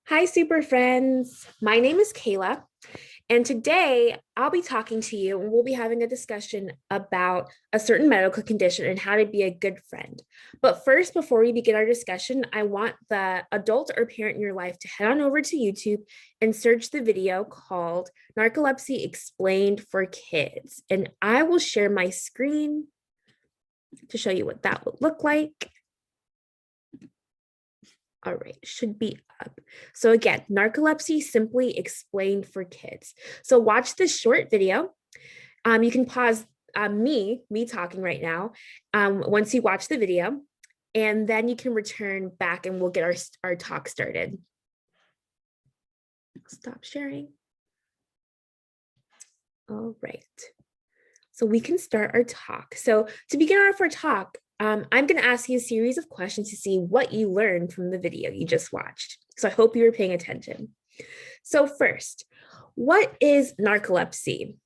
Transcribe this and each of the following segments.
Hi, super friends. My name is Kayla, and today I'll be talking to you and we'll be having a discussion about a certain medical condition and how to be a good friend. But first, before we begin our discussion, I want the adult or parent in your life to head on over to YouTube and search the video called Narcolepsy Explained for Kids. And I will share my screen to show you what that would look like. All right, should be up. So again, narcolepsy simply explained for kids. So watch this short video. You can pause me talking right now once you watch the video, and then you can return back and we'll get our talk started. Stop sharing. All right. So we can start our talk. So to begin our talk, I'm going to ask you a series of questions to see what you learned from the video you just watched. So I hope you were paying attention. So first, what is narcolepsy?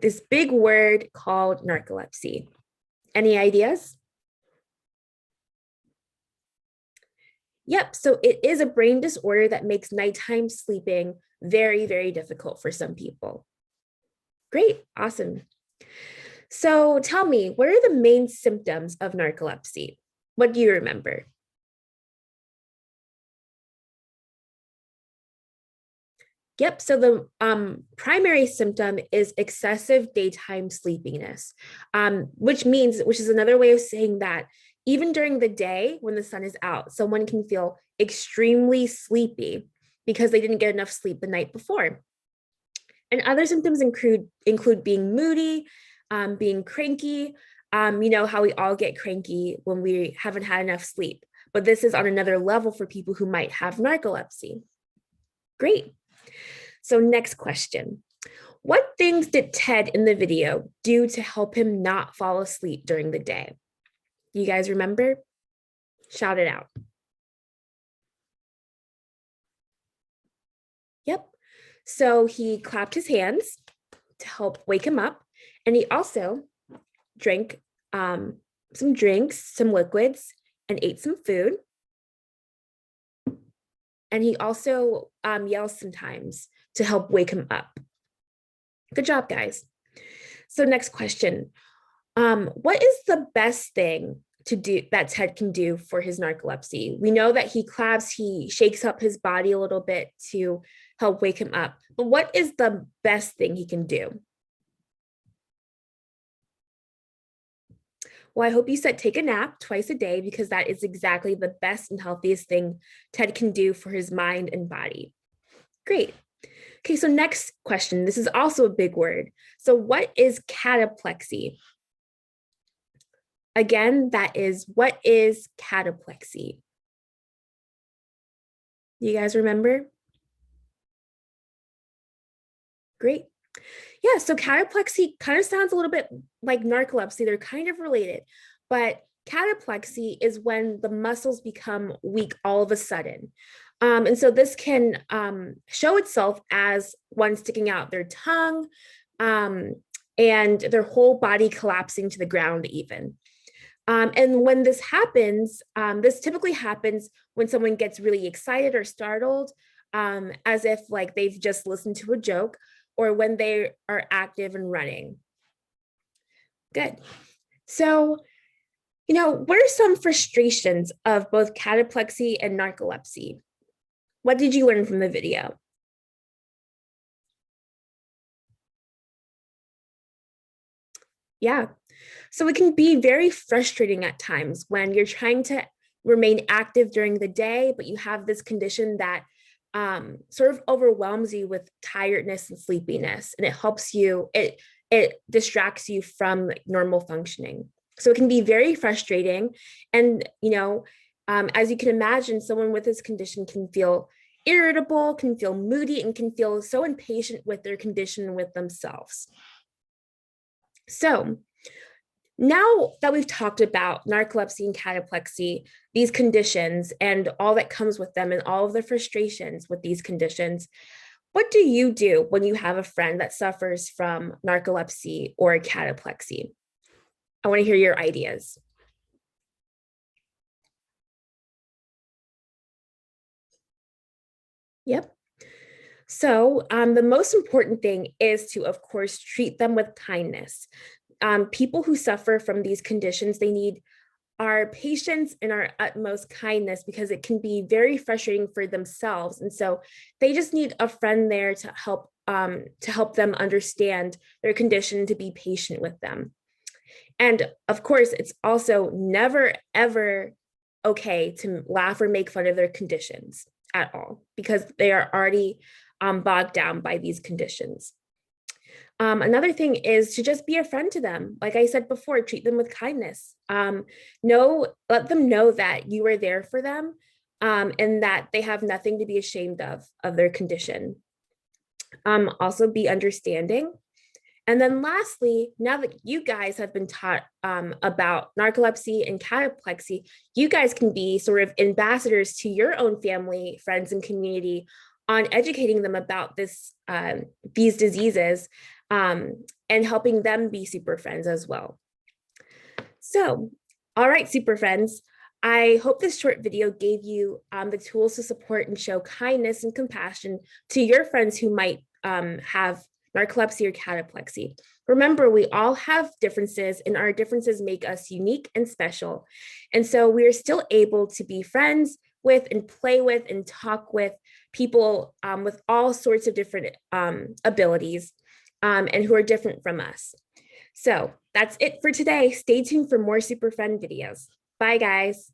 This big word called narcolepsy. Any ideas? Yep, so it is a brain disorder that makes nighttime sleeping very, very difficult for some people. Great, awesome. So tell me, what are the main symptoms of narcolepsy? What do you remember? Yep, so the primary symptom is excessive daytime sleepiness, which is another way of saying that even during the day when the sun is out, someone can feel extremely sleepy because they didn't get enough sleep the night before. And other symptoms include being moody, being cranky. You know how we all get cranky when we haven't had enough sleep, but this is on another level for people who might have narcolepsy. Great. So next question. What things did Ted in the video do to help him not fall asleep during the day? You guys remember? Shout it out. Yep. So he clapped his hands to help wake him up. And he also drank some drinks, some liquids, and ate some food. And he also yells sometimes to help wake him up. Good job, guys. So next question. What is the best thing to do that Ted can do for his narcolepsy? We know that he claps, he shakes up his body a little bit to help wake him up. But what is the best thing he can do? Well, I hope you said take a nap twice a day because that is exactly the best and healthiest thing Ted can do for his mind and body. Great. Okay, so next question. This is also a big word. So what is cataplexy? Again, what is cataplexy? You guys remember? Great. Yeah, so cataplexy kind of sounds a little bit like narcolepsy. They're kind of related, but cataplexy is when the muscles become weak all of a sudden. And so this can show itself as one sticking out their tongue and their whole body collapsing to the ground even. And when this happens, this typically happens when someone gets really excited or startled, as if like they've just listened to a joke, or when they are active and running. Good. So, what are some frustrations of both cataplexy and narcolepsy? What did you learn from the video? Yeah. So it can be very frustrating at times when you're trying to remain active during the day, but you have this condition that sort of overwhelms you with tiredness and sleepiness, and it distracts you from normal functioning. So it can be very frustrating, and as you can imagine, someone with this condition can feel irritable, can feel moody, and can feel so impatient with their condition with themselves. So now that we've talked about narcolepsy and cataplexy, these conditions and all that comes with them and all of the frustrations with these conditions, what do you do when you have a friend that suffers from narcolepsy or cataplexy? I want to hear your ideas. Yep. So, the most important thing is to, of course, treat them with kindness. People who suffer from these conditions, they need our patience and our utmost kindness because it can be very frustrating for themselves. And so they just need a friend there to help them understand their condition, to be patient with them. And of course, it's also never, ever okay to laugh or make fun of their conditions at all because they are already bogged down by these conditions. Another thing is to just be a friend to them. Like I said before, treat them with kindness. Let them know that you are there for them, and that they have nothing to be ashamed of their condition. Also be understanding. And then lastly, now that you guys have been taught about narcolepsy and cataplexy, you guys can be sort of ambassadors to your own family, friends, and community on educating them about these diseases, and helping them be super friends as well. So, all right, super friends, I hope this short video gave you the tools to support and show kindness and compassion to your friends who might have narcolepsy or cataplexy. Remember, we all have differences, and our differences make us unique and special. And so we are still able to be friends with and play with and talk with people with all sorts of different abilities, and who are different from us. So that's it for today. Stay tuned for more Super Friend videos. Bye, guys.